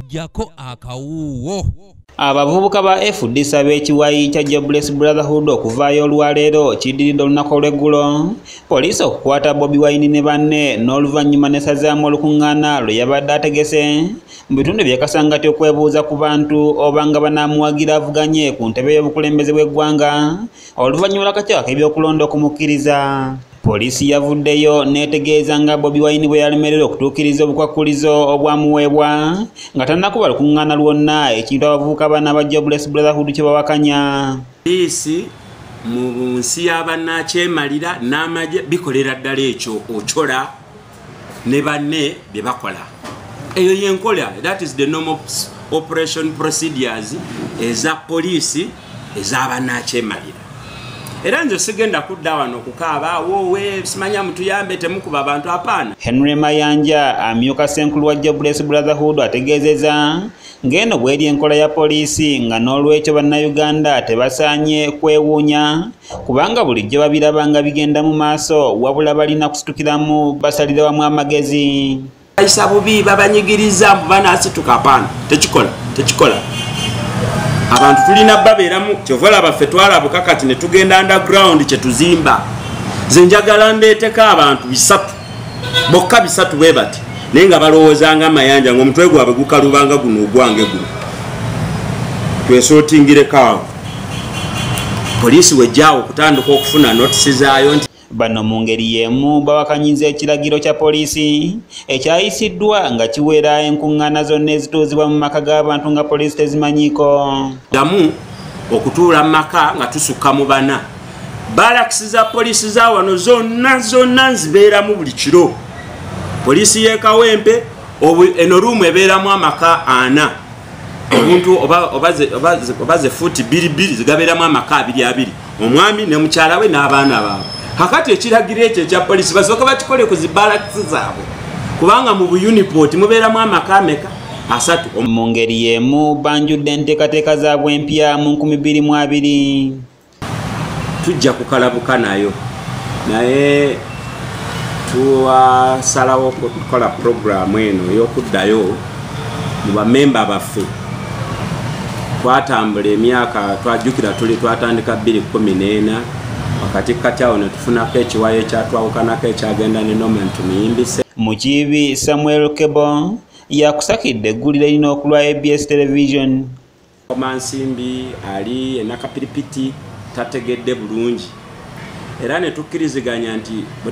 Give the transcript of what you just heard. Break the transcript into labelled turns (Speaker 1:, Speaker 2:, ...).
Speaker 1: jako akawuwo.
Speaker 2: Abavubuka ba FDC ab'ekiwayi kya Jobless Brotherhood okuvaayo olwaleero kiddiridde olunaku olw'eggulo poliisi okukwata Bobi Wine ne banne n'oluvannyuma n'essazaamu olukuŋŋaana lwe yabadde ategese mu bitundu bye Kasangati okwebuuza ku bantu oba nga banaamuwagira avuganye ku ntebe y'obukulembeze bw'eggwanga oluvannyuma lw'akakiiko k'ebyokulonda okumukkiriza. Poliisi yavuddeyo n'etegeeza nga Bobi Wine bwe yalemererwa okutuukiriza obukwakkulizo obwamuweebwa nga tannakuba lukuŋŋaana lwonna ekintu abavubuka bana ba Jobless Brotherhood kye bawakanya.
Speaker 3: Poliisi mu nsi y'abannakyemalira n'amagye bikolera ddala ekyo ochola ne banne bye bakola. Eyo yenkola, that is the normal operation procedures eza poliisi ez'abannakyemalira. Era nze sigenda kudda wano kukaaba wowe simanya mtu yambe temukuba abantu apana.
Speaker 2: Henry Mayanja amyuka Ssenkulu wa Jobless Brotherhood ategeezezza ng'eno bw'eri enkola ya poliisi nga n'olwekyo bannayuganda tebasaanye kwewuunya kubanga bulijjo babiraba nga bigenda mu maaso wabula balina kusitukiramu basalire wamu amagezi.
Speaker 3: Ayisa bubi babanyigiriza banaasituka apana tekikola. Abantu tulina babeeramu kyovola baffe twalabuka kati ne tugenda underground kye tuzimba. Nze njagala ndeeteko abantu 3 bokka 3 bwe bati naye nga balowooza nga Mayanja ng'omutwe gwabwe gukalubanga guno ogwange guno twesotingireko awo. Poliisi wejjaawo okutandika okufuna notisi zaayo nti
Speaker 2: bano mu ngeri y'emu bawakanyiza ekiragiro kya poliisi ekyayisiddwa nga kiwera enkuŋŋaana zonna ezituuzibwa mu maka g'abantu nga poliisi tezimanyiiko.
Speaker 3: Damu okutuula mu maka nga tusukka mu bana. Balakisi za poliisi za wano zonna nzibeeramu buli kiro. Poliisi y'e eno ruumu ebeeramu amaka 4. Omuntu oba ze fuuti 2 zigabeeramu amaka 2. Omwami ne mukyala we n'abaana baabwe. Hakati ekiragiro ekyo ekya poliisi basooka bakikole ku zibalakisi zaabwe kubanga mu Uniport mubeeramu amaka ameka 3.
Speaker 2: Mu ngeri y'emu banjudde enteekateeka zaabwe empya mu 2020.
Speaker 3: Tujja kukalabuka nayo naye tuwasalawo okukola puroguramu eno ey'okuddayo mu bamemba baffe. Twatambula emyaka twajjukira twatandika 2014 wakati kati awo ne tufunako ekiwayo ekyatwawukanako ekyagenda ne Norman Tumiyimbise.
Speaker 2: Mukiibi Samuel Kebo yakusakidde eggulire erina okulwa ABS Television.
Speaker 3: Omansimbi ali enakapiripiti tategedde bulungi era ne tukkiriziganya nti